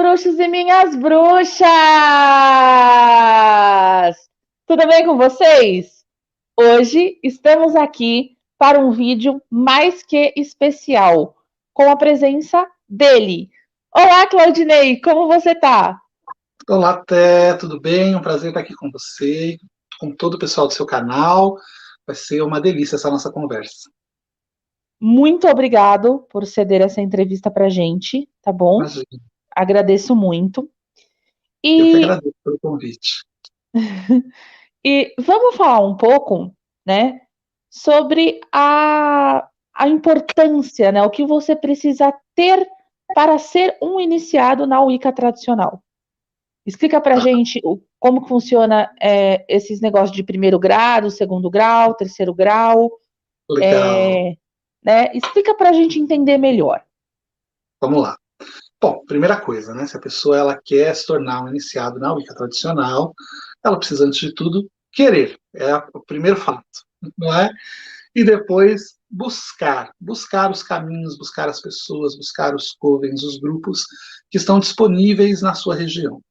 bruxos e minhas bruxas! Tudo bem com vocês? Hoje estamos aqui para um vídeo mais que especial, com a presença dele. Olá, Claudinei, como você tá? Olá, Té, tudo bem? Um prazer estar aqui com você, com todo o pessoal do seu canal. Vai ser uma delícia essa nossa conversa. Muito obrigado por ceder essa entrevista pra gente, tá bom? Imagina, Agradeço muito. eu que E, agradeço pelo convite. e vamos falar um pouco, né, sobre a importância, né, o que você precisa ter para ser um iniciado na Wicca tradicional. Explica pra Tá, gente como que funciona esses negócios de primeiro grau, segundo grau, terceiro grau, legal. é, né? Explica pra gente entender melhor. Vamos lá. Bom, primeira coisa, né? Se a pessoa ela quer se tornar um iniciado na Wicca tradicional, ela precisa, antes de tudo, querer. O primeiro fato, não é? E depois buscar os caminhos, buscar as pessoas, buscar os covens, os grupos que estão disponíveis na sua região.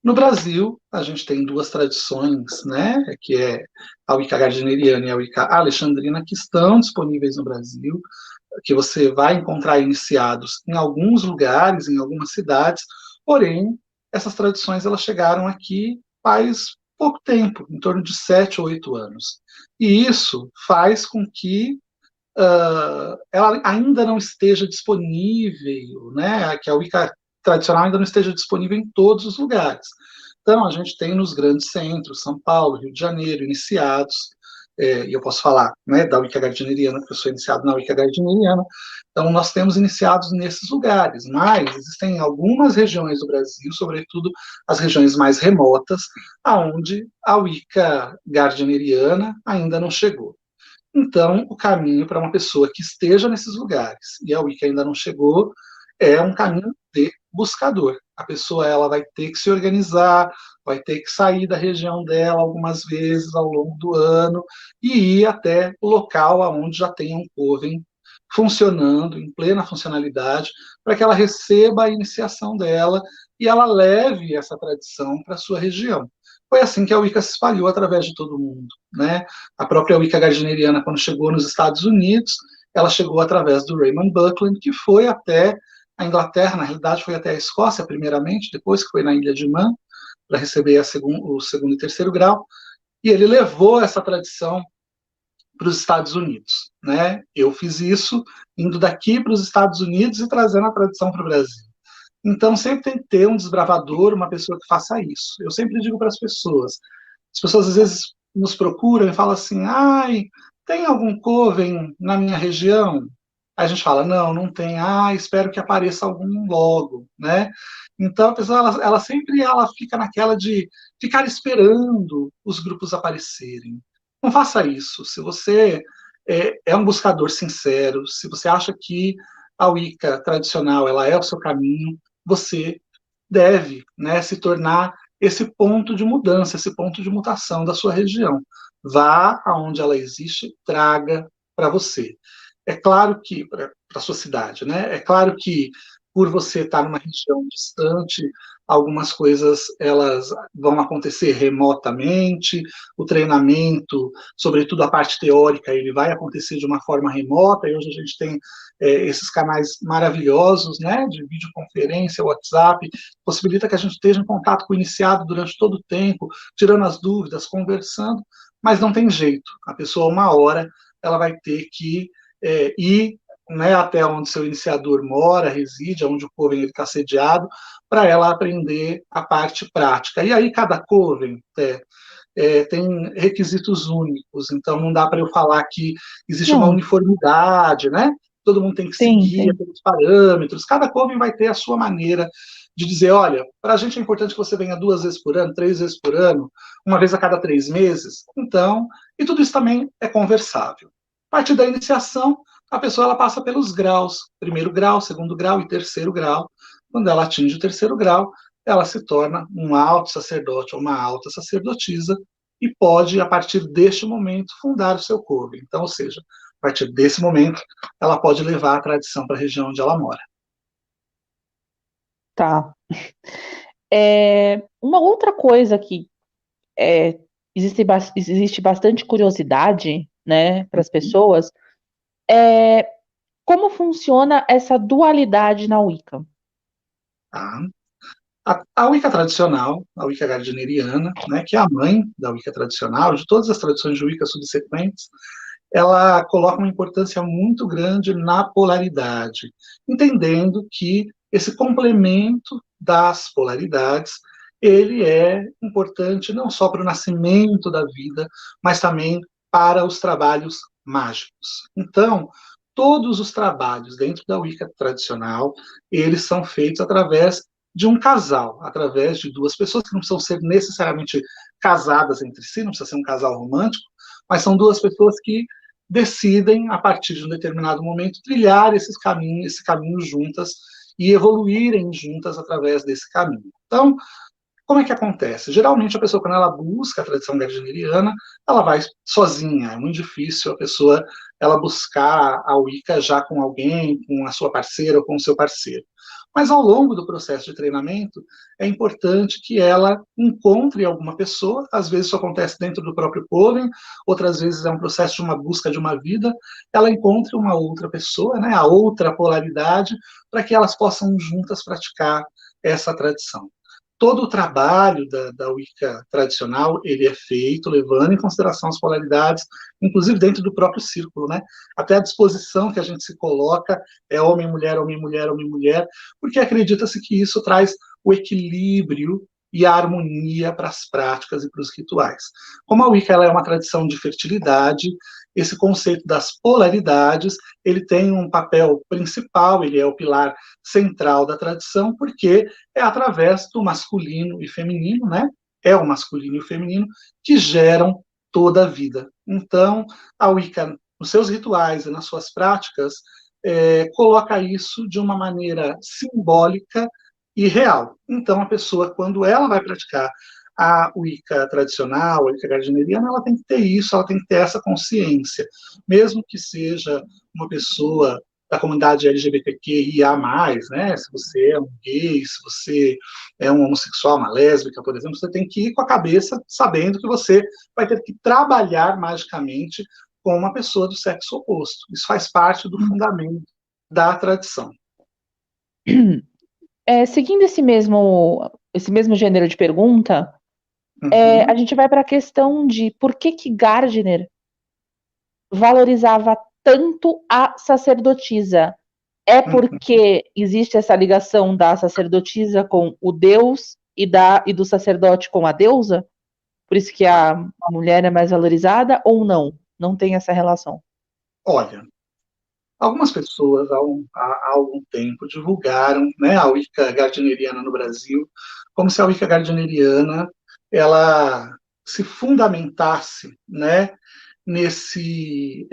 No Brasil, a gente tem duas tradições, né, que é a Wicca Gardneriana e a Wicca Alexandrina, que estão disponíveis no Brasil, que você vai encontrar iniciados em alguns lugares, em algumas cidades, porém, essas tradições elas chegaram aqui faz pouco tempo, em torno de 7 ou 8 anos. E isso faz com que ela ainda não esteja disponível, né, que a Wicca tradicional ainda não esteja disponível em todos os lugares. Então, a gente tem nos grandes centros, São Paulo, Rio de Janeiro, iniciados, e eu posso falar, né, da Wicca Gardneriana, porque eu sou iniciado na Wicca Gardneriana, então nós temos iniciados nesses lugares, mas existem algumas regiões do Brasil, sobretudo as regiões mais remotas, aonde a Wicca Gardneriana ainda não chegou. Então, o caminho para uma pessoa que esteja nesses lugares e a Wicca ainda não chegou é um caminho de buscador. A pessoa ela vai ter que se organizar, vai ter que sair da região dela algumas vezes ao longo do ano e ir até o local onde já tem um coven funcionando, em plena funcionalidade, para que ela receba a iniciação dela e ela leve essa tradição para a sua região. Foi assim que a Wicca se espalhou através de todo mundo, né? A própria Wicca Gardneriana, quando chegou nos Estados Unidos, ela chegou através do Raymond Buckland, que foi até a Inglaterra, na realidade foi até a Escócia primeiramente, depois que foi na Ilha de Man, para receber o segundo e terceiro grau, e ele levou essa tradição para os Estados Unidos. Né? Eu fiz isso indo daqui para os Estados Unidos e trazendo a tradição para o Brasil. Então, sempre tem que ter um desbravador, uma pessoa que faça isso. Eu sempre digo para as pessoas às vezes nos procuram e falam assim, ai, tem algum coven na minha região? Aí a gente fala, não, não tem, espero que apareça algum logo, né? Então, a pessoa, ela sempre ela fica naquela de ficar esperando os grupos aparecerem. Não faça isso. Se você é um buscador sincero, se você acha que a Wicca tradicional ela é o seu caminho, você deve, né, se tornar esse ponto de mudança, esse ponto de mutação da sua região. Vá aonde ela existe, traga para você. É claro que, para a sua cidade, né? É claro que, por você estar numa região distante, algumas coisas elas vão acontecer remotamente, o treinamento, sobretudo a parte teórica, ele vai acontecer de uma forma remota, e hoje a gente tem esses canais maravilhosos, né, de videoconferência, WhatsApp, possibilita que a gente esteja em contato com o iniciado durante todo o tempo, tirando as dúvidas, conversando, mas não tem jeito, a pessoa uma hora ela vai ter que ir, né, até onde seu iniciador mora, reside, onde o coven está sediado, para ela aprender a parte prática. E aí cada coven tem requisitos únicos, então não dá para eu falar que existe uma Não, uniformidade, né? Todo mundo tem que sim, seguir sim. aqueles parâmetros, cada coven vai ter a sua maneira de dizer, olha, para a gente é importante que você venha 2 vezes por ano, 3 vezes por ano, uma vez a cada 3 meses, então, e tudo isso também é conversável. A partir da iniciação, a pessoa ela passa pelos graus, primeiro grau, segundo grau e terceiro grau. Quando ela atinge o terceiro grau, ela se torna um alto sacerdote ou uma alta sacerdotisa e pode, a partir deste momento, fundar o seu coven. Então, ou seja, a partir desse momento, ela pode levar a tradição para a região onde ela mora. Tá. Uma outra coisa que existe bastante curiosidade, né, para as pessoas, é como funciona essa dualidade na Wicca. Tá? A Wicca tradicional, a Wicca gardneriana, né, que é a mãe da Wicca tradicional, de todas as tradições de Wicca subsequentes, ela coloca uma importância muito grande na polaridade, entendendo que esse complemento das polaridades ele é importante não só para o nascimento da vida, mas também para os trabalhos mágicos. Então, todos os trabalhos dentro da Wicca tradicional, eles são feitos através de um casal, através de duas pessoas que não precisam ser necessariamente casadas entre si, não precisa ser um casal romântico, mas são duas pessoas que decidem, a partir de um determinado momento, trilhar esse caminho juntas e evoluírem juntas através desse caminho. Então, como é que acontece? Geralmente a pessoa, quando ela busca a tradição gardneriana, ela vai sozinha. É muito difícil a pessoa ela buscar a Wicca já com alguém, com a sua parceira ou com o seu parceiro. Mas ao longo do processo de treinamento, é importante que ela encontre alguma pessoa, às vezes isso acontece dentro do próprio Coven, outras vezes é um processo de uma busca de uma vida, ela encontre uma outra pessoa, né, a outra polaridade, para que elas possam juntas praticar essa tradição. Todo o trabalho da Wicca tradicional ele é feito levando em consideração as polaridades, inclusive dentro do próprio círculo, né? Até a disposição que a gente se coloca é homem-mulher, homem-mulher, homem-mulher, porque acredita-se que isso traz o equilíbrio e a harmonia para as práticas e para os rituais. Como a Wicca ela é uma tradição de fertilidade, esse conceito das polaridades ele tem um papel principal, ele é o pilar central da tradição, porque é através do masculino e feminino, né? É o masculino e o feminino que geram toda a vida. Então, a Wicca, nos seus rituais e nas suas práticas, coloca isso de uma maneira simbólica e real. Então, a pessoa, quando ela vai praticar a Wicca tradicional, a Wicca gardneriana, ela tem que ter isso, ela tem que ter essa consciência. Mesmo que seja uma pessoa da comunidade LGBTQIA+, né? Se você é um gay, se você é um homossexual, uma lésbica, por exemplo, você tem que ir com a cabeça sabendo que você vai ter que trabalhar magicamente com uma pessoa do sexo oposto. Isso faz parte do fundamento da tradição. Seguindo esse mesmo gênero de pergunta, a gente vai para a questão de por que Gardner valorizava tanto a sacerdotisa. É porque existe essa ligação da sacerdotisa com o deus e do sacerdote com a deusa? Por isso que a mulher é mais valorizada ou não? Não tem essa relação? Olha, algumas pessoas há algum tempo divulgaram, né, a Wicca gardneriana no Brasil como se a Wicca gardneriana ela se fundamentasse, né, nesse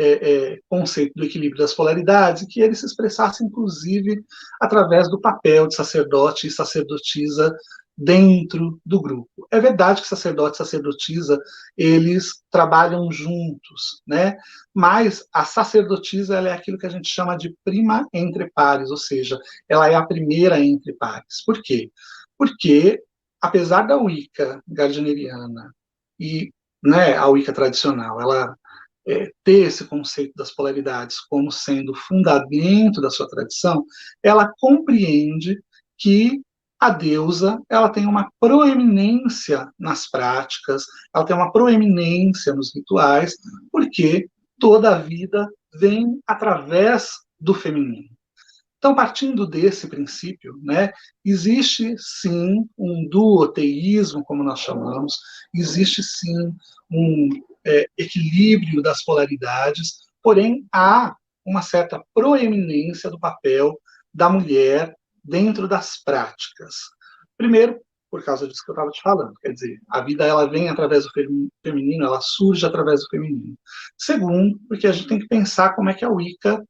conceito do equilíbrio das polaridades e que ele se expressasse, inclusive, através do papel de sacerdote e sacerdotisa dentro do grupo. É verdade que sacerdote e sacerdotisa, eles trabalham juntos, né? Mas a sacerdotisa ela é aquilo que a gente chama de prima entre pares, ou seja, ela é a primeira entre pares. Por quê? Porque, apesar da Wicca gardneriana e né, a Wicca tradicional, ela ter esse conceito das polaridades como sendo o fundamento da sua tradição, ela compreende que a deusa ela tem uma proeminência nas práticas, ela tem uma proeminência nos rituais, porque toda a vida vem através do feminino. Então, partindo desse princípio, né, existe sim um duoteísmo, como nós chamamos, existe sim um equilíbrio das polaridades, porém há uma certa proeminência do papel da mulher dentro das práticas. Primeiro, por causa disso que eu estava te falando, quer dizer, a vida ela vem através do feminino, ela surge através do feminino. Segundo, porque a gente tem que pensar como é que a Wicca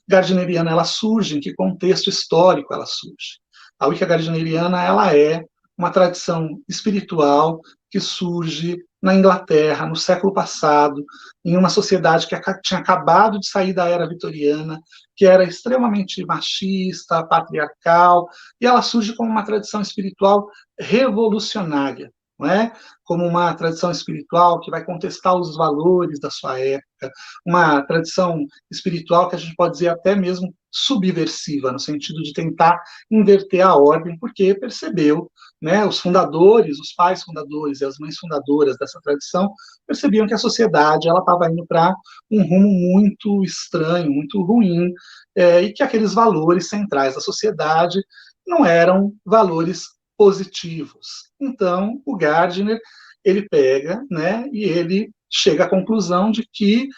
gardneriana ela surge, em que contexto histórico ela surge. A Wicca gardneriana ela é uma tradição espiritual que surge na Inglaterra, no século passado, em uma sociedade que tinha acabado de sair da era vitoriana, que era extremamente machista, patriarcal, e ela surge como uma tradição espiritual revolucionária, não é? Como uma tradição espiritual que vai contestar os valores da sua época, uma tradição espiritual que a gente pode dizer até mesmo subversiva, no sentido de tentar inverter a ordem, porque percebeu, né, os fundadores, os pais fundadores e as mães fundadoras dessa tradição percebiam que a sociedade ela estava indo para um rumo muito estranho, muito ruim, e que aqueles valores centrais da sociedade não eram valores positivos. Então, o Gardner ele pega, né, e ele chega à conclusão de que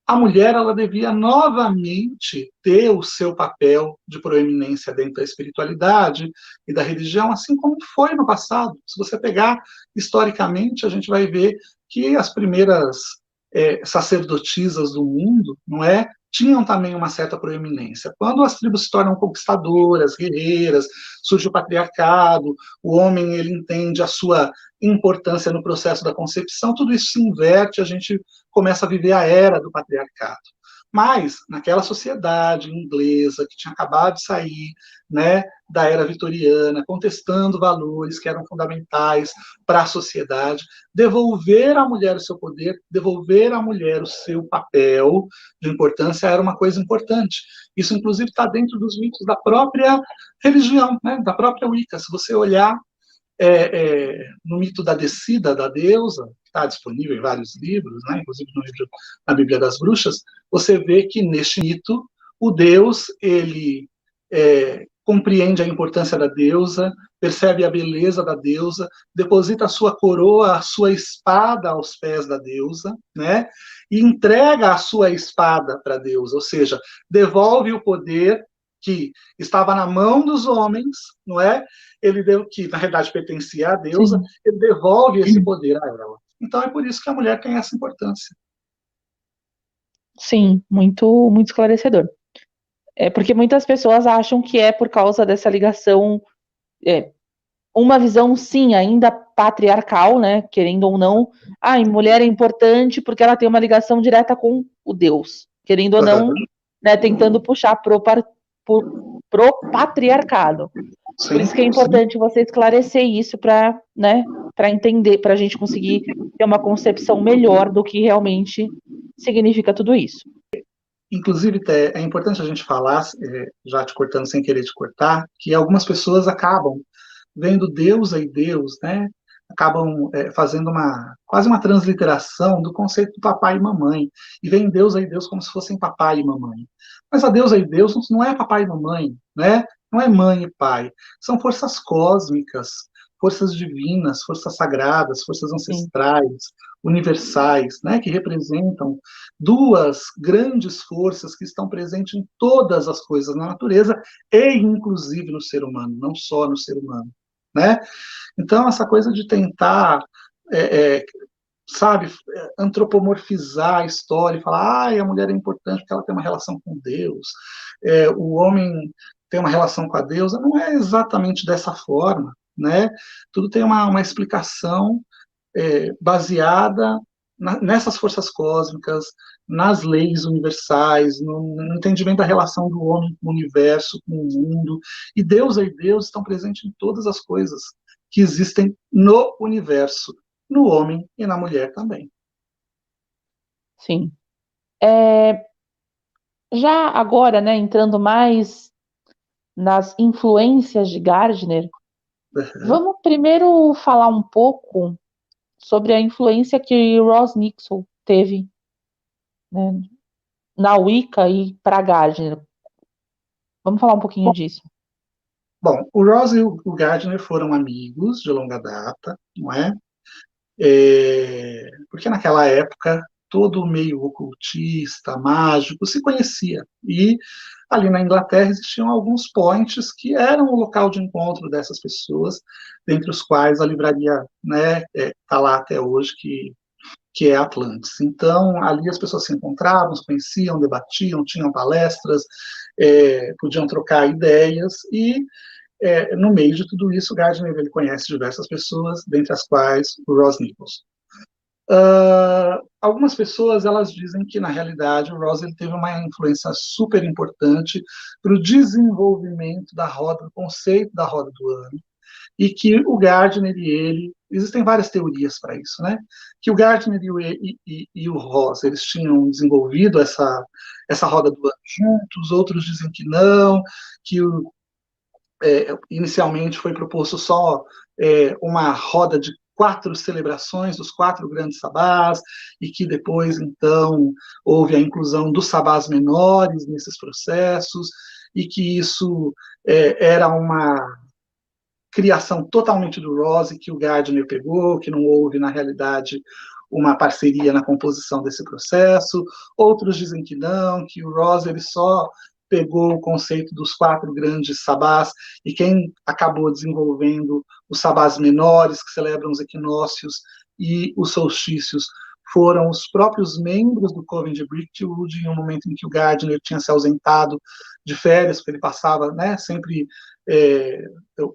a mulher ela devia novamente ter o seu papel de proeminência dentro da espiritualidade e da religião, assim como foi no passado. Se você pegar historicamente, a gente vai ver que as primeiras sacerdotisas do mundo, não é, tinham também uma certa proeminência. Quando as tribos se tornam conquistadoras, guerreiras, surge o patriarcado, o homem ele entende a sua importância no processo da concepção, tudo isso se inverte, a gente começa a viver a era do patriarcado. Mas, naquela sociedade inglesa que tinha acabado de sair, né, da era vitoriana, contestando valores que eram fundamentais para a sociedade, devolver à mulher o seu poder, devolver à mulher o seu papel de importância era uma coisa importante. Isso, inclusive, está dentro dos mitos da própria religião, né, da própria Wicca. Se você olhar no mito da descida da deusa, que está disponível em vários livros, né, inclusive no livro na Bíblia das Bruxas, você vê que neste mito o deus ele compreende a importância da deusa, percebe a beleza da deusa, deposita a sua coroa, a sua espada aos pés da deusa, né, e entrega a sua espada para a deusa, ou seja, devolve o poder que estava na mão dos homens, não é? Ele deu que na realidade pertencia à deusa, Sim, ele devolve esse poder a ela. Então é por isso que a mulher tem essa importância. sim, muito, muito esclarecedor. É porque muitas pessoas acham que é por causa dessa ligação, é, uma visão, sim, ainda patriarcal, né? Querendo ou não, mulher é importante porque ela tem uma ligação direta com o Deus, querendo ou não, Uhum. né? Tentando puxar pro patriarcado. Por Sim, isso que é sim. importante você esclarecer isso para, né? Para entender, para a gente conseguir ter uma concepção melhor do que realmente significa tudo isso. Inclusive, é importante a gente falar, já te cortando sem querer te cortar, que algumas pessoas acabam vendo deusa e Deus, né? Acabam fazendo quase uma transliteração do conceito de papai e mamãe, e veem deusa e Deus como se fossem papai e mamãe. Mas a deusa e Deus não é papai e mamãe, né? Não é mãe e pai. São forças cósmicas, forças divinas, forças sagradas, forças Sim, ancestrais, universais, né? Que representam duas grandes forças que estão presentes em todas as coisas na natureza e inclusive no ser humano, não só no ser humano, né? Então essa coisa de tentar, é, é, sabe, antropomorfizar a história e falar, a mulher é importante porque ela tem uma relação com Deus, o homem tem uma relação com a deusa, não é exatamente dessa forma, né? Tudo tem uma explicação baseada nessas forças cósmicas, nas leis universais, no entendimento da relação do homem com o universo, com o mundo. E Deus e Deus estão presentes em todas as coisas que existem no universo, no homem e na mulher também. sim. É, já agora, né, entrando mais nas influências de Gardner, Uhum. vamos primeiro falar um pouco sobre a influência que Ross Nixon teve, né, na Wicca e para Gardner. Vamos falar um pouquinho disso. Bom, o Ross e o Gardner foram amigos de longa data, não é? Porque naquela época todo o meio ocultista, mágico, se conhecia. E ali na Inglaterra existiam alguns points que eram o local de encontro dessas pessoas, dentre os quais a livraria está lá até hoje, que é Atlantis. Então, ali as pessoas se encontravam, se conheciam, debatiam, tinham palestras, podiam trocar ideias e no meio de tudo isso, Gardner ele conhece diversas pessoas, dentre as quais o Ross Nichols. Algumas pessoas elas dizem que, na realidade, o Rawls ele teve uma influência super importante para o desenvolvimento da roda, do conceito da roda do ano, e que o Gardner e ele, existem várias teorias para isso, né? Que o Gardner e o Rawls eles tinham desenvolvido essa roda do ano juntos, outros dizem que não, que inicialmente foi proposto só uma roda de 4 celebrações dos 4 grandes sabás, e que depois, então, houve a inclusão dos sabás menores nesses processos, e que isso era uma criação totalmente do Rose, que o Gardner pegou, que não houve, na realidade, uma parceria na composição desse processo. Outros dizem que não, que o Rose ele só pegou o conceito dos 4 grandes sabás, e quem acabou desenvolvendo os sabás menores, que celebram os equinócios e os solstícios, foram os próprios membros do Coven de Brickwood, em um momento em que o Gardner tinha se ausentado de férias, porque ele passava, né, sempre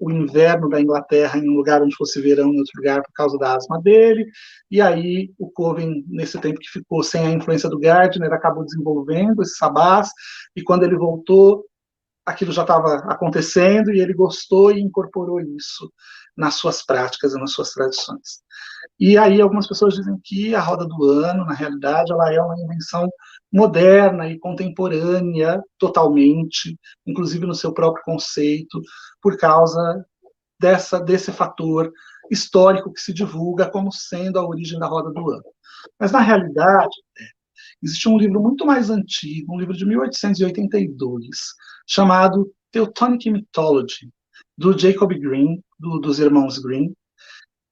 o inverno da Inglaterra em um lugar onde fosse verão em outro lugar por causa da asma dele, e aí o Coven, nesse tempo que ficou sem a influência do Gardner, acabou desenvolvendo esse sabás, e quando ele voltou, aquilo já estava acontecendo, e ele gostou e incorporou isso nas suas práticas e nas suas tradições. E aí algumas pessoas dizem que a roda do ano, na realidade, ela é uma invenção moderna e contemporânea totalmente, inclusive no seu próprio conceito, por causa desse fator histórico que se divulga como sendo a origem da roda do ano. Mas, na realidade, existe um livro muito mais antigo, um livro de 1882, chamado Teutonic Mythology, do Jacob Grimm, dos irmãos Grimm,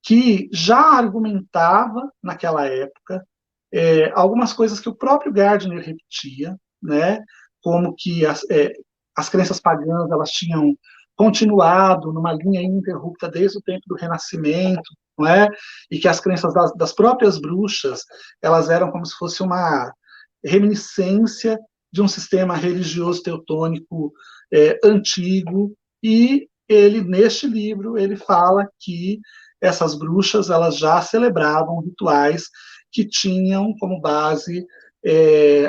que já argumentava, naquela época, algumas coisas que o próprio Gardner repetia, né, como que as crenças pagãs elas tinham continuado numa linha ininterrupta desde o tempo do Renascimento, não é? E que as crenças das próprias bruxas elas eram como se fosse uma reminiscência de um sistema religioso teutônico antigo, e ele, neste livro, ele fala que essas bruxas elas já celebravam rituais que tinham como base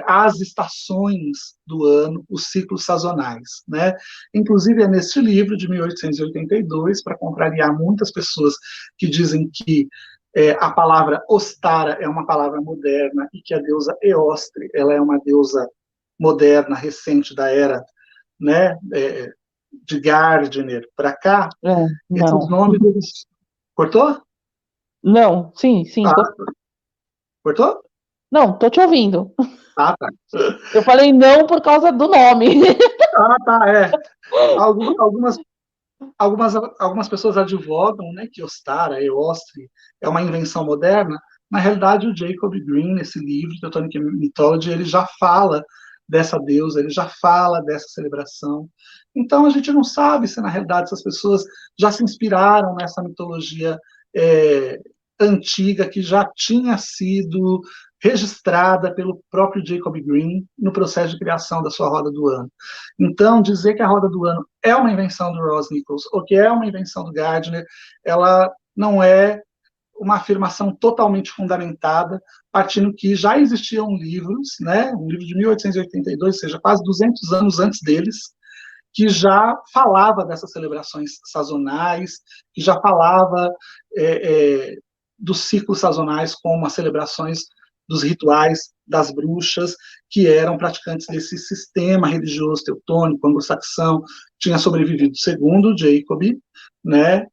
as estações do ano, os ciclos sazonais, né? Inclusive é neste livro de 1882, para contrariar muitas pessoas que dizem que a palavra Ostara é uma palavra moderna e que a deusa Eostre ela é uma deusa moderna, recente da era, né, de Gardner para cá, esses Não. nomes eles... Cortou? Não, sim, sim. Ah, cortou? Não, tô te ouvindo. Ah, tá. Eu falei não por causa do nome. Ah, tá, Algumas, algumas pessoas advogam, né, que Ostara, Eostre, é uma invenção moderna. Na realidade, o Jacob Grimm, nesse livro, Teutonic Mythology, ele já fala dessa deusa, ele já fala dessa celebração. Então, a gente não sabe se, na realidade, essas pessoas já se inspiraram nessa mitologia é, antiga, que já tinha sido registrada pelo próprio Jacob Grimm no processo de criação da sua roda do ano. Então, dizer que a roda do ano é uma invenção do Ross Nichols ou que é uma invenção do Gardner, ela não é uma afirmação totalmente fundamentada, partindo que já existiam livros, né, um livro de 1882, ou seja, quase 200 anos antes deles, que já falava dessas celebrações sazonais, que já falava dos ciclos sazonais como as celebrações dos rituais das bruxas, que eram praticantes desse sistema religioso teutônico, anglo-saxão, tinha sobrevivido, segundo Jacob, né,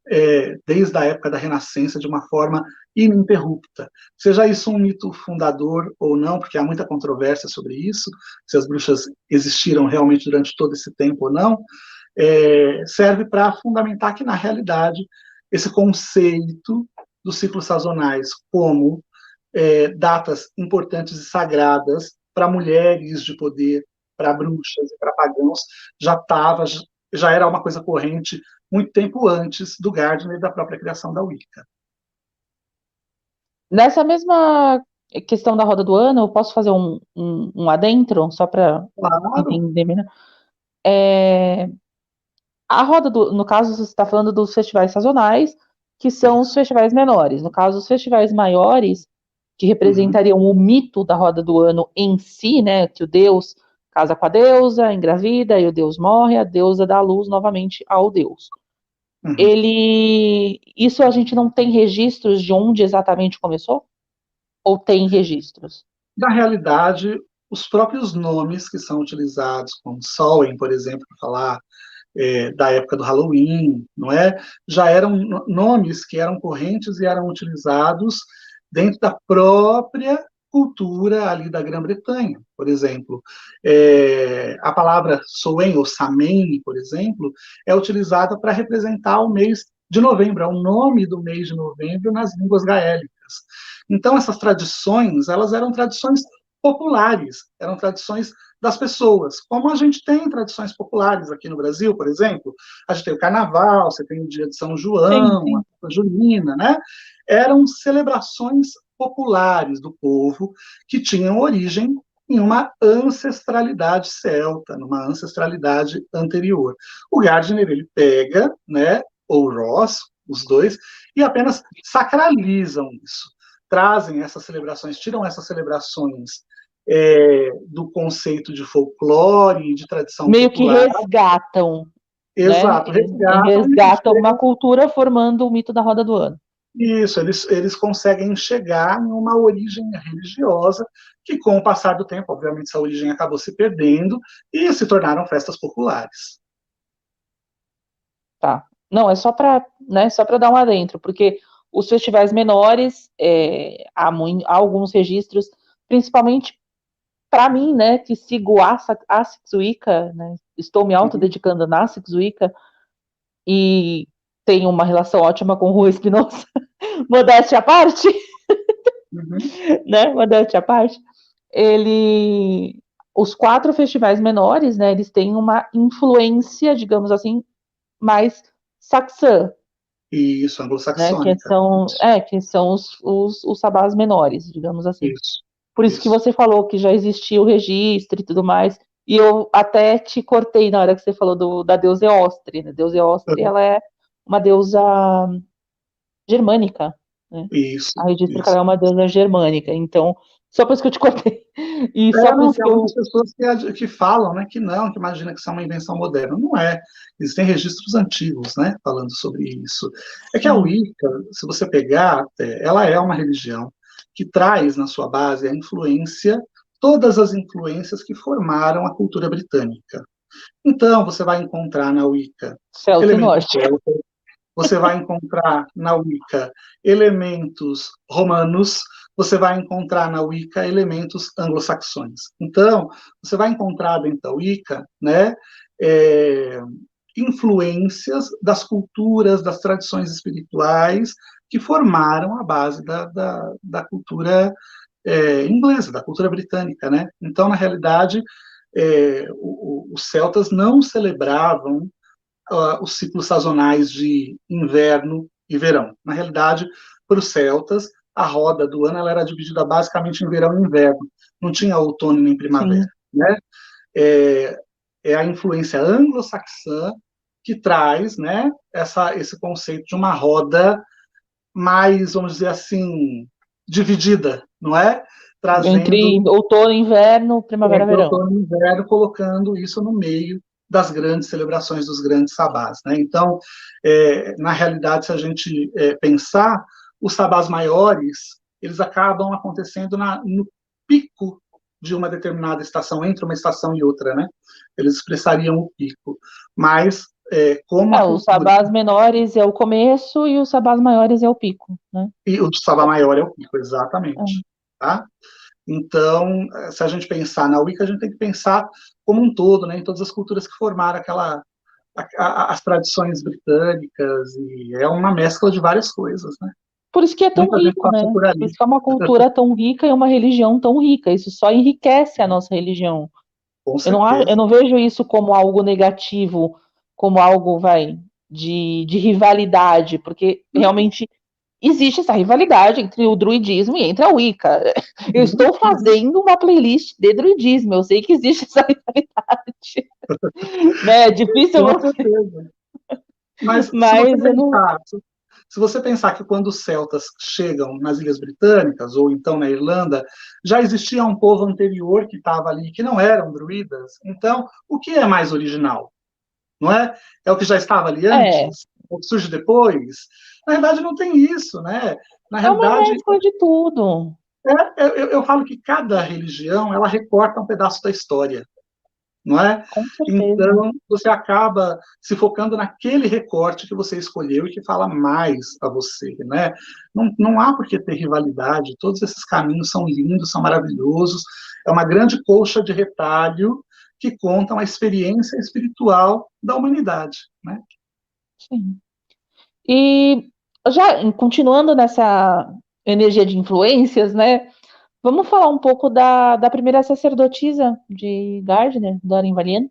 desde a época da Renascença, de uma forma ininterrupta. Seja isso um mito fundador ou não, porque há muita controvérsia sobre isso, se as bruxas existiram realmente durante todo esse tempo ou não, serve para fundamentar que, na realidade, esse conceito dos ciclos sazonais como datas importantes e sagradas para mulheres de poder, para bruxas e para pagãos, já era uma coisa corrente muito tempo antes do Gardner e da própria criação da Wicca. Nessa mesma questão da roda do ano, eu posso fazer um adentro, só para Claro. entender melhor? A roda do, no caso, você está falando dos festivais sazonais, que são os Isso. festivais menores. No caso, os festivais maiores, que representariam o mito da roda do ano em si, né? Que o deus casa com a deusa, engravida, e o deus morre, a deusa dá luz novamente ao deus. Isso a gente não tem registros de onde exatamente começou? Ou tem registros? Na realidade, os próprios nomes que são utilizados, como Samhain, por exemplo, para falar da época do Halloween, não é? Já eram nomes que eram correntes e eram utilizados dentro da própria cultura ali da Grã-Bretanha, por exemplo. A palavra Samhain ou Samhain, por exemplo, é utilizada para representar o mês de novembro, é o nome do mês de novembro nas línguas gaélicas. Então, essas tradições, elas eram tradições populares, eram tradições das pessoas, como a gente tem tradições populares aqui no Brasil, por exemplo, a gente tem o Carnaval, você tem o Dia de São João, sim. a Festa Junina, né? Eram celebrações populares do povo que tinham origem em uma ancestralidade celta, numa ancestralidade anterior. O Gardner, ele pega, né, ou Ross, os dois, e apenas sacralizam isso. Trazem essas celebrações, tiram essas celebrações do conceito de folclore, de tradição meio popular. Que resgatam, Exato, né? Resgatam uma cultura formando o mito da roda do ano. Isso, eles conseguem chegar em uma origem religiosa que, com o passar do tempo, obviamente, essa origem acabou se perdendo e se tornaram festas populares. Tá. Não, é só para, né, só para dar um adentro, porque os festivais menores, há alguns registros, principalmente para mim, né, que sigo a Asics Wicca, né, estou me autodedicando na Asics Wicca e tenho uma relação ótima com o Rui Espinosa, modéstia à parte, né, modéstia à parte, os 4 festivais menores, né, eles têm uma influência, digamos assim, mais saxã. Isso, anglo-saxônica. Né, que são os sabás menores, digamos assim. Isso. Por isso que você falou que já existia o registro e tudo mais. E eu até te cortei na hora que você falou da deusa Eostre. Né? A deusa Eostre, ela é uma deusa germânica. Né? Isso. A registro que ela é uma deusa germânica. Então, só por isso que eu te cortei. E só por Não, isso tem algumas pessoas que falam, né, que não, que imagina que isso é uma invenção moderna. Não é. Existem registros antigos, né, falando sobre isso. É que a Wicca, se você pegar, ela é uma religião que traz na sua base a influência, todas as influências que formaram a cultura britânica. Então, você vai encontrar na Wicca elementos celtas, você vai encontrar na Wicca elementos romanos, você vai encontrar na Wicca elementos anglo-saxões. Então, você vai encontrar dentro da Wicca, né, influências das culturas, das tradições espirituais que formaram a base da cultura inglesa, da cultura britânica, né? Então, na realidade, os celtas não celebravam os ciclos sazonais de inverno e verão. Na realidade, para os celtas, a roda do ano ela era dividida basicamente em verão e inverno. Não tinha outono nem primavera. Né? É a influência anglo-saxã que traz, né, esse conceito de uma roda mais, vamos dizer assim, dividida, não é? Trazendo entre outono, inverno, primavera, verão. Outono e inverno, colocando isso no meio das grandes celebrações dos grandes sabás. Né? Então, na realidade, se a gente pensar, os sabás maiores, eles acabam acontecendo no pico de uma determinada estação, entre uma estação e outra, né? Eles expressariam o pico. Mas, como a cultura... Os sabás menores é o começo e os sabás maiores é o pico, né? E o sabá maior é o pico, exatamente. Tá? Então, se a gente pensar na Wicca, a gente tem que pensar como um todo, né, em todas as culturas que formaram as tradições britânicas, e é uma mescla de várias coisas, né? Por isso que é tão rico, né? Por isso que é uma cultura tão rica e uma religião tão rica. Isso só enriquece a nossa religião. Com certeza. Eu não vejo isso como algo negativo, como algo, de rivalidade, porque realmente existe essa rivalidade entre o druidismo e entre a Wicca. Eu estou fazendo uma playlist de druidismo, eu sei que existe essa rivalidade. Né? É difícil Com certeza. Mas eu não... se Se você pensar que quando os celtas chegam nas Ilhas Britânicas, ou então na Irlanda, já existia um povo anterior que estava ali, que não eram druidas, então, o que é mais original? Não é? É o que já estava ali É, antes? O que surge depois? Na verdade, não tem isso, né? Na é uma realidade, mescla de tudo, eu falo que cada religião, ela recorta um pedaço da história, não é? com certeza. Então, você acaba se focando naquele recorte que você escolheu e que fala mais a você, né? Não há por que ter rivalidade, todos esses caminhos são lindos, são maravilhosos, é uma grande colcha de retalho que contam a experiência espiritual da humanidade, né? Sim. E já continuando nessa energia de influências, né? Vamos falar um pouco da primeira sacerdotisa de Gardner, Doreen Valiente,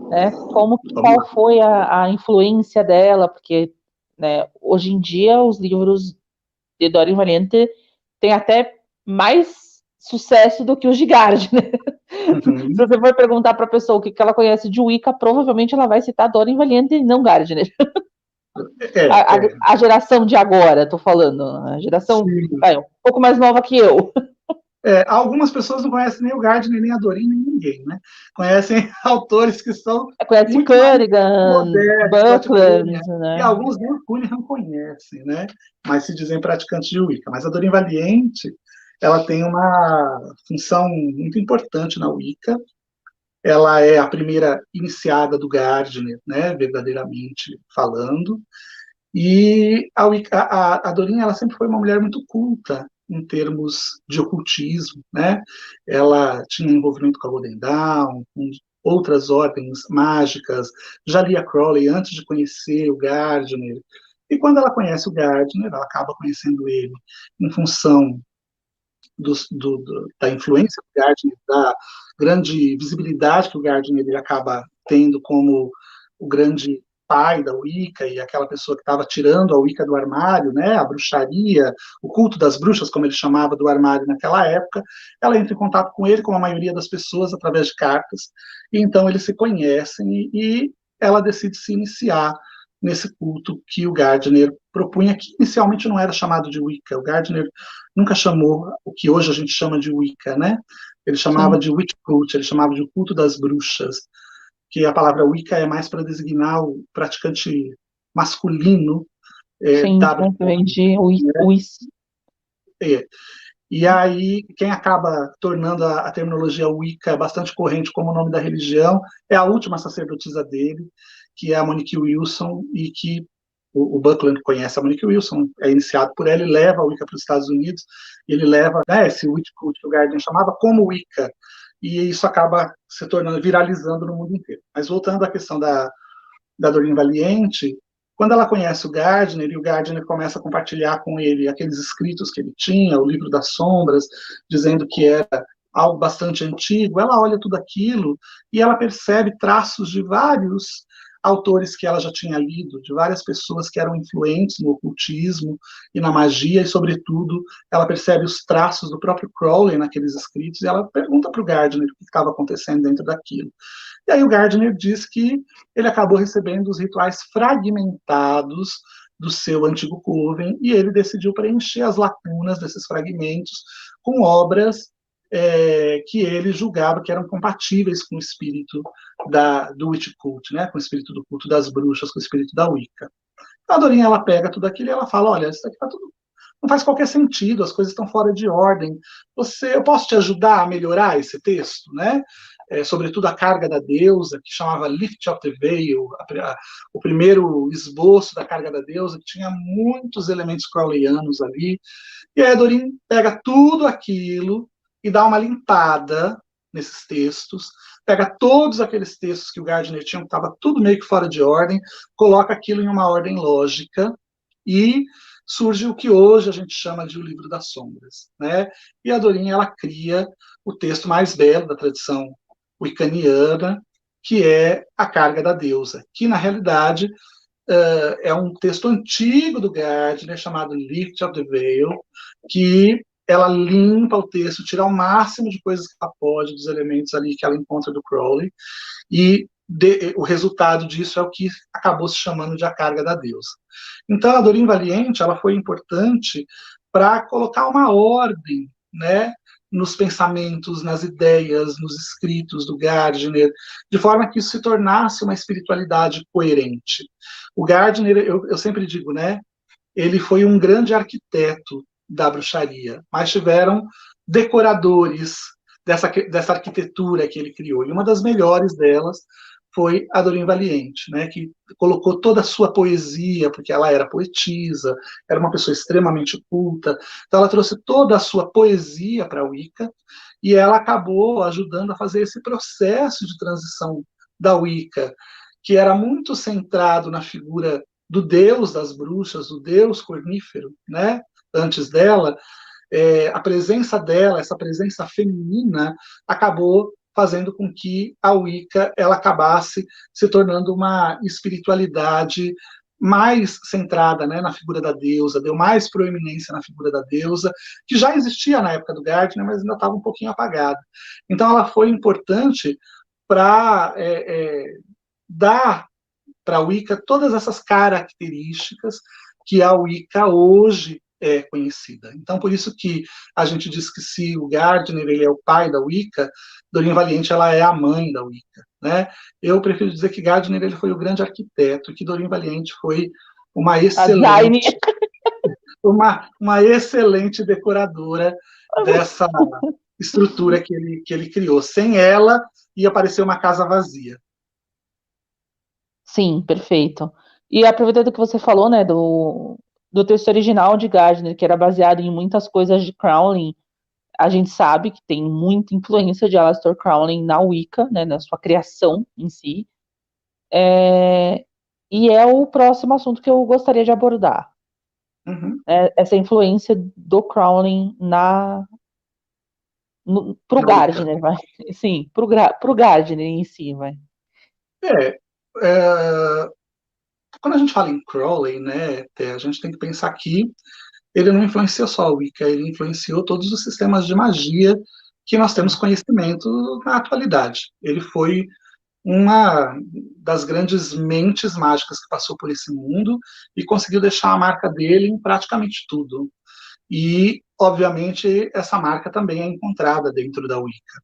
né? Vamos Qual lá. foi a influência dela? Porque, né, hoje em dia os livros de Doreen Valiente têm até mais sucesso do que os de Gardner. Se Uhum. você for perguntar para a pessoa o que ela conhece de Wicca, provavelmente ela vai citar Doreen Valiente e não Gardner. É. A geração de agora, tô falando, a geração Sim. vai, um pouco mais nova que eu. Algumas pessoas não conhecem nem o Gardner, nem a Doreen, nem ninguém, né? Conhecem autores que são Conhece muito mais Kerrigan, modernos, Scott Buckland, Cunningham, e né? alguns nem o Cunningham conhecem, né? Mas se dizem praticantes de Wicca. Mas a Doreen Valiente, ela tem uma função muito importante na Wicca. Ela é a primeira iniciada do Gardner, né? Verdadeiramente falando. E a Doreen, ela sempre foi uma mulher muito culta em termos de ocultismo, né? Ela tinha envolvimento com a Golden Dawn, com outras ordens mágicas, já lia Crowley antes de conhecer o Gardner, e quando ela conhece o Gardner, ela acaba conhecendo ele em função da influência do Gardner, da grande visibilidade que o Gardner ele acaba tendo como o grande pai da Wicca e aquela pessoa que estava tirando a Wicca do armário, né, a bruxaria, o culto das bruxas, como ele chamava, do armário naquela época, ela entra em contato com ele, como a maioria das pessoas, através de cartas, e então eles se conhecem e ela decide se iniciar nesse culto que o Gardner propunha, que inicialmente não era chamado de Wicca. O Gardner nunca chamou o que hoje a gente chama de Wicca, né? Ele chamava Sim, de witch cult, ele chamava de culto das bruxas, que a palavra Wicca é mais para designar o praticante masculino sim, da né? Vem bruxaria, de né? Whis. É. E aí, quem acaba tornando a terminologia Wicca bastante corrente como o nome da religião é a última sacerdotisa dele, que é a Monique Wilson, e que o Buckland conhece a Monique Wilson, é iniciado por ela e leva a Wicca para os Estados Unidos, e ele leva, né, esse witch cult que o Gardner chamava como Wicca, e isso acaba se tornando, viralizando no mundo inteiro. Mas voltando à questão da Doreen Valiente, quando ela conhece o Gardner, e o Gardner começa a compartilhar com ele aqueles escritos que ele tinha, o livro das sombras, dizendo que era algo bastante antigo, ela olha tudo aquilo e ela percebe traços de vários autores que ela já tinha lido, de várias pessoas que eram influentes no ocultismo e na magia, e, sobretudo, ela percebe os traços do próprio Crowley naqueles escritos, e ela pergunta para o Gardner o que estava acontecendo dentro daquilo. E aí o Gardner diz que ele acabou recebendo os rituais fragmentados do seu antigo coven, e ele decidiu preencher as lacunas desses fragmentos com obras que ele julgava que eram compatíveis com o espírito do witch cult, né, com o espírito do culto das bruxas, com o espírito da Wicca. A Dorinha, ela pega tudo aquilo e ela fala, olha, isso aqui tá tudo, não faz qualquer sentido, as coisas estão fora de ordem. Eu posso te ajudar a melhorar esse texto, né? Sobretudo a carga da deusa, que chamava Lift of the Veil, o primeiro esboço da carga da deusa, que tinha muitos elementos crowleyanos ali. E aí a Doreen pega tudo aquilo e dá uma limpada nesses textos, pega todos aqueles textos que o Gardner tinha, que estava tudo meio que fora de ordem, coloca aquilo em uma ordem lógica e surge o que hoje a gente chama de o livro das sombras, né? E a Doreen, ela cria o texto mais belo da tradição wiccaniana, que é a carga da deusa, que na realidade é um texto antigo do Gardner chamado Lift of the Veil, que ela limpa o texto, tira o máximo de coisas que ela pode dos elementos ali que ela encontra do Crowley, e o resultado disso é o que acabou se chamando de a carga da deusa. Então, a Doreen Valiente ela foi importante para colocar uma ordem, né, nos pensamentos, nas ideias, nos escritos do Gardner, de forma que isso se tornasse uma espiritualidade coerente. O Gardner, eu sempre digo, né, ele foi um grande arquiteto da bruxaria, mas tiveram decoradores dessa arquitetura que ele criou. E uma das melhores delas foi a Doreen Valiente, né, que colocou toda a sua poesia, porque ela era poetisa, era uma pessoa extremamente culta, então ela trouxe toda a sua poesia para a Wicca, e ela acabou ajudando a fazer esse processo de transição da Wicca, que era muito centrado na figura do deus das bruxas, do deus cornífero, né, antes dela, a presença dela, essa presença feminina, acabou fazendo com que a Wicca ela acabasse se tornando uma espiritualidade mais centrada, né, na figura da deusa, deu mais proeminência na figura da deusa, que já existia na época do Gardner, mas ainda estava um pouquinho apagada. Então ela foi importante para dar para a Wicca todas essas características que a Wicca hoje é conhecida. Então, por isso que a gente diz que se o Gardner ele é o pai da Wicca, Doreen Valiente ela é a mãe da Wicca, né? Eu prefiro dizer que Gardner ele foi o grande arquiteto e que Doreen Valiente foi uma excelente, uma excelente decoradora dessa estrutura que ele criou. Sem ela, ia parecer uma casa vazia. Sim, perfeito. E aproveitando que você falou, né, do texto original de Gardner, que era baseado em muitas coisas de Crowley, a gente sabe que tem muita influência de Aleister Crowley na Wicca, né, na sua criação em si. E é o próximo assunto que eu gostaria de abordar. Uhum. Essa influência do Crowley pro Gardner, vai. Sim, pro Gardner em si, vai. É, é, quando a gente fala em Crowley, né, a gente tem que pensar que ele não influenciou só a Wicca, ele influenciou todos os sistemas de magia que nós temos conhecimento na atualidade. Ele foi uma das grandes mentes mágicas que passou por esse mundo e conseguiu deixar a marca dele em praticamente tudo. E, obviamente, essa marca também é encontrada dentro da Wicca.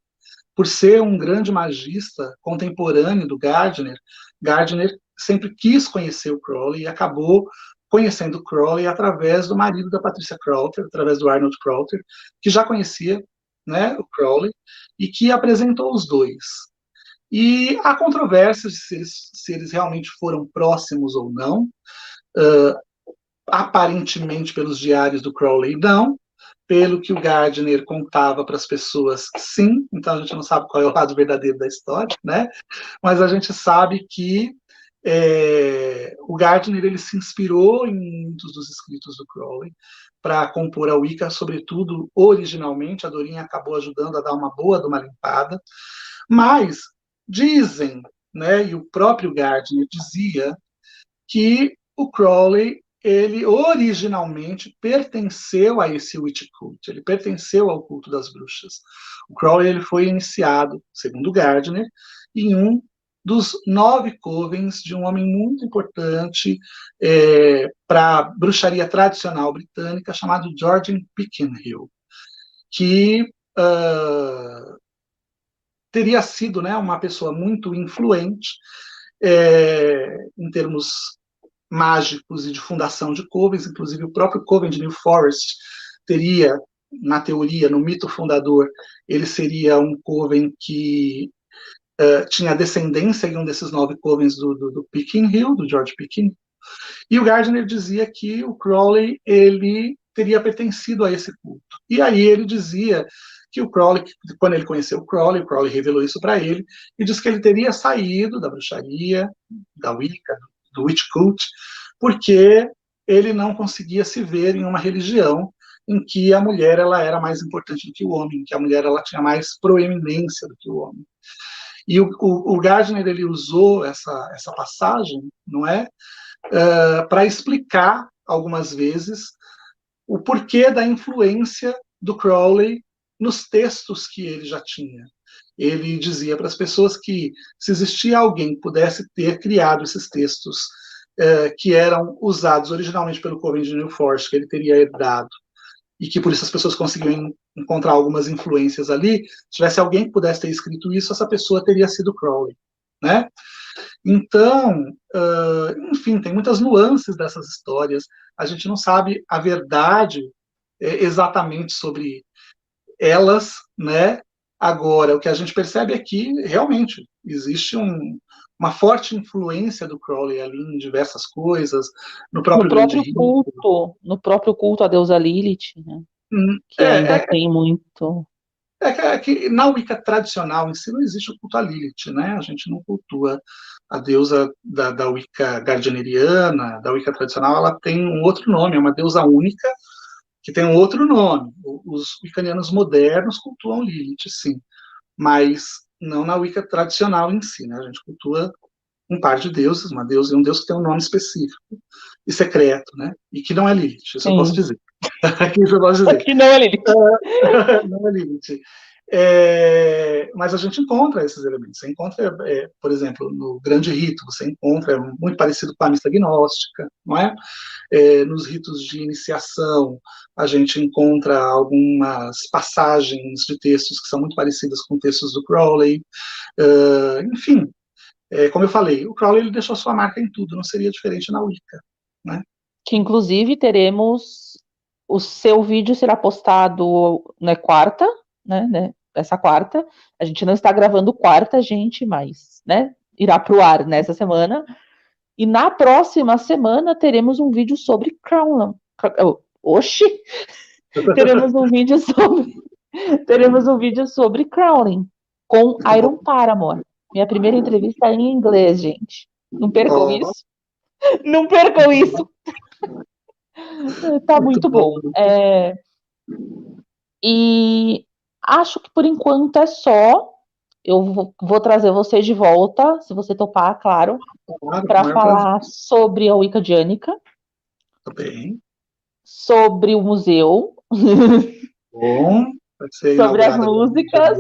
Por ser um grande magista contemporâneo do Gardner, Gardner sempre quis conhecer o Crowley e acabou conhecendo o Crowley através do marido da Patrícia Crowther, através do Arnold Crowther, que já conhecia, né, o Crowley e que apresentou os dois. E há controvérsias se eles realmente foram próximos ou não. Aparentemente, pelos diários do Crowley, não. Pelo que o Gardner contava para as pessoas, sim. Então a gente não sabe qual é o lado verdadeiro da história, né? Mas a gente sabe que o Gardner ele se inspirou em muitos dos escritos do Crowley para compor a Wicca, sobretudo originalmente. A Doreen acabou ajudando a dar uma boa de uma limpada. Mas dizem, né, e o próprio Gardner dizia, que o Crowley ele originalmente pertenceu a esse witch cult, ele pertenceu ao culto das bruxas. O Crowley ele foi iniciado, segundo Gardner, em um dos 9 covens de um homem muito importante para a bruxaria tradicional britânica, chamado George Pickenhill, que teria sido, né, uma pessoa muito influente em termos mágicos e de fundação de covens, inclusive o próprio Coven de New Forest teria, na teoria, no mito fundador, ele seria um coven que tinha descendência em um desses 9 covens do Pickenhill, do George Pickenhill, e o Gardner dizia que o Crowley ele teria pertencido a esse culto. E aí ele dizia que o Crowley, quando ele conheceu o Crowley revelou isso para ele, e disse que ele teria saído da bruxaria, da Wicca, do witch cult, porque ele não conseguia se ver em uma religião em que a mulher ela era mais importante do que o homem, que a mulher ela tinha mais proeminência do que o homem. E o Gardner ele usou essa passagem, não é, para explicar algumas vezes o porquê da influência do Crowley nos textos que ele já tinha. ele dizia para as pessoas que se existia alguém que pudesse ter criado esses textos que eram usados originalmente pelo Coven de Newfort, que ele teria herdado, e que por isso as pessoas conseguiam encontrar algumas influências ali, se tivesse alguém que pudesse ter escrito isso, essa pessoa teria sido Crowley, né? Então, enfim, tem muitas nuances dessas histórias, a gente não sabe a verdade exatamente sobre elas, né? Agora, o que a gente percebe é que realmente existe uma forte influência do Crowley ali em diversas coisas, no próprio Grande Rito. No próprio culto à deusa Lilith, né? Que ainda tem muito. É que na Wicca tradicional em si não existe o culto a Lilith, né? A gente não cultua a deusa da Wicca gardneriana, da Wicca tradicional, ela tem um outro nome, é uma deusa única que tem um outro nome. Os wiccanianos modernos cultuam Lilith, sim, mas não na Wicca tradicional em si, né? A gente cultua um par de deuses, uma deusa e um deus que tem um nome específico e secreto, né? E que não é Lilith, isso eu posso dizer. Isso eu posso dizer. Que não é Lilith. Não é Lilith. Mas a gente encontra esses elementos. Você encontra, por exemplo, no Grande Rito, você encontra, é muito parecido com a missa gnóstica, não é? Nos ritos de iniciação, a gente encontra algumas passagens de textos que são muito parecidas com textos do Crowley. Enfim, como eu falei, o Crowley ele deixou sua marca em tudo, não seria diferente na Wicca, né? Que inclusive teremos, o seu vídeo será postado na quarta, né? Essa quarta. A gente não está gravando quarta, gente, mas, né? Irá para o ar nessa semana. E na próxima semana teremos um vídeo sobre Crowley. Oxi! teremos um vídeo sobre Crowley com Iron Paramore. Minha primeira entrevista em inglês, gente. Não percam isso. Não percam isso. Tá muito bom. E acho que por enquanto é só. Eu vou trazer você de volta, se você topar, claro, para falar sobre a Wicca Dianica. Tá bem. Sobre o museu. Bom, vai ser sobre as inaugurado músicas.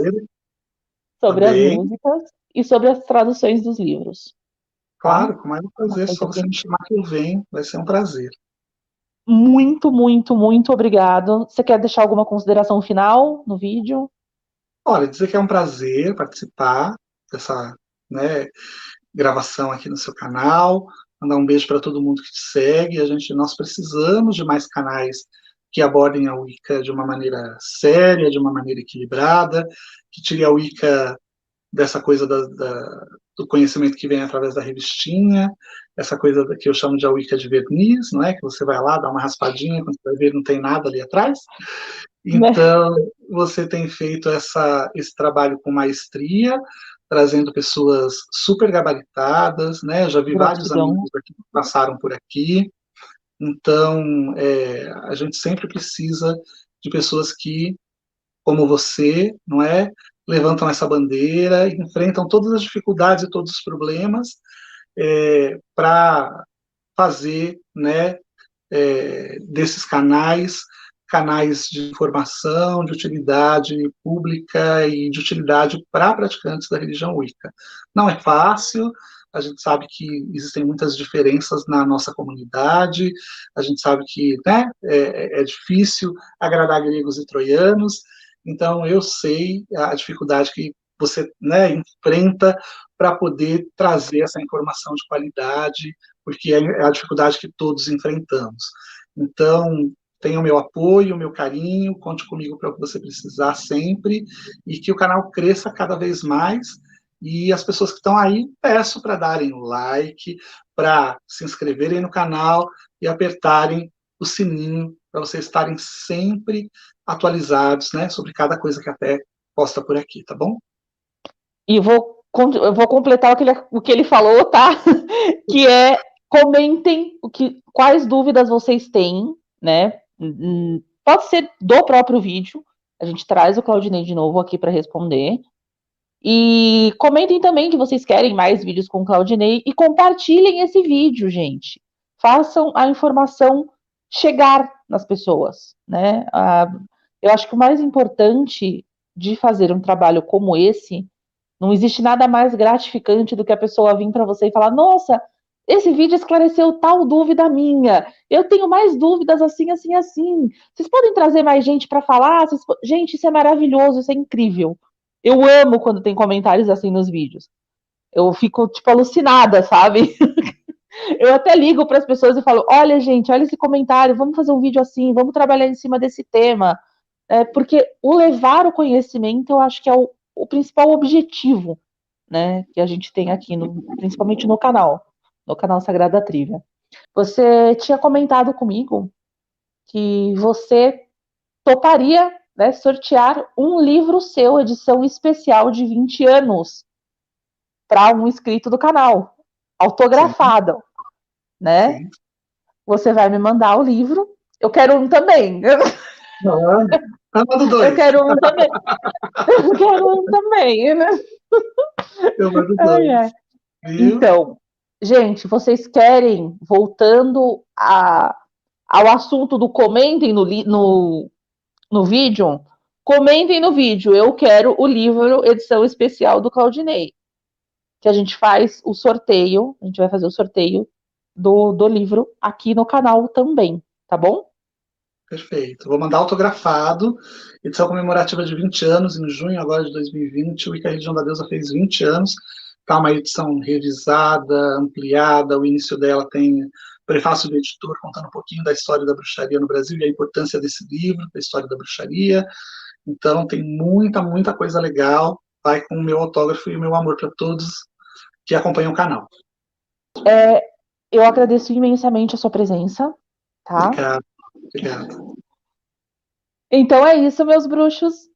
Sobre as músicas e sobre as traduções dos livros. Claro, com mais prazer. Só você me chamar que eu venho, vai ser um prazer. Muito, muito, muito obrigado. Você quer deixar alguma consideração final no vídeo? Olha, dizer que é um prazer participar dessa, né, gravação aqui no seu canal. Mandar um beijo para todo mundo que te segue. Nós precisamos de mais canais que abordem a Wicca de uma maneira séria, de uma maneira equilibrada, que tire a Wicca dessa coisa do conhecimento que vem através da revistinha, essa coisa que eu chamo de a Wicca de verniz, não é? Que você vai lá, dá uma raspadinha, quando você vai ver não tem nada ali atrás. Então, você tem feito esse trabalho com maestria, trazendo pessoas super gabaritadas, né? Já vi vários amigos aqui que passaram por aqui. Então, a gente sempre precisa de pessoas que, como você, não é? Levantam essa bandeira, enfrentam todas as dificuldades e todos os problemas para fazer, né, desses canais de informação, de utilidade pública e de utilidade para praticantes da religião Wicca. Não é fácil, a gente sabe que existem muitas diferenças na nossa comunidade, a gente sabe que, né, é difícil agradar gregos e troianos, então eu sei a dificuldade que você, né, enfrenta para poder trazer essa informação de qualidade, porque é a dificuldade que todos enfrentamos. Então, tenha o meu apoio, o meu carinho, conte comigo para o que você precisar sempre, e que o canal cresça cada vez mais. E as pessoas que estão aí, peço para darem o like, para se inscreverem no canal e apertarem o sininho para vocês estarem sempre atualizados, né, sobre cada coisa que até posta por aqui, tá bom? E eu vou completar o que ele falou, tá? Que é, comentem quais dúvidas vocês têm, né? Pode ser do próprio vídeo. A gente traz o Claudinei de novo aqui para responder. E comentem também que vocês querem mais vídeos com o Claudinei e compartilhem esse vídeo, gente. Façam a informação chegar nas pessoas, né? Eu acho que o mais importante de fazer um trabalho como esse, não existe nada mais gratificante do que a pessoa vir para você e falar: nossa, esse vídeo esclareceu tal dúvida minha. Eu tenho mais dúvidas assim, assim, assim. Vocês podem trazer mais gente para falar? Gente, isso é maravilhoso, isso é incrível. Eu amo quando tem comentários assim nos vídeos. Eu fico, tipo, alucinada, sabe? Eu até ligo para as pessoas e falo: olha, gente, olha esse comentário, vamos fazer um vídeo assim, vamos trabalhar em cima desse tema. Porque o levar o conhecimento, eu acho que é o principal objetivo, né, que a gente tem aqui, principalmente no canal Sagrada Trivia. Você tinha comentado comigo que você toparia, né, sortear um livro seu, edição especial de 20 anos, para um inscrito do canal, Sim, autografado, né? sim. Você vai me mandar o livro. Eu quero um também. Manda. Manda Eu dois. quero um também. Eu quero um também, né? Eu mando Ai, ai. dois. Viu? Então, gente, vocês querem, voltando ao assunto do comentem no vídeo? Comentem no vídeo. Eu quero o livro edição especial do Claudinei. Que a gente faz o sorteio. A gente vai fazer o sorteio do livro aqui no canal também, tá bom? Perfeito. Vou mandar autografado. Edição comemorativa de 20 anos, em junho agora de 2020. O Wicca Religião da Deusa fez 20 anos. Tá uma edição revisada, ampliada. O início dela tem prefácio do editor contando um pouquinho da história da bruxaria no Brasil e a importância desse livro, da história da bruxaria. Então tem muita, muita coisa legal. Vai com o meu autógrafo e o meu amor para todos que acompanham o canal. Eu agradeço imensamente a sua presença, tá? Obrigado, obrigado. Então é isso, meus bruxos.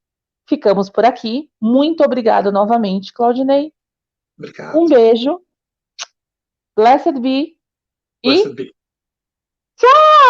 Ficamos por aqui. Muito obrigado novamente, Claudinei. Um Obrigado. beijo. Blessed be. Blessed E be. tchau!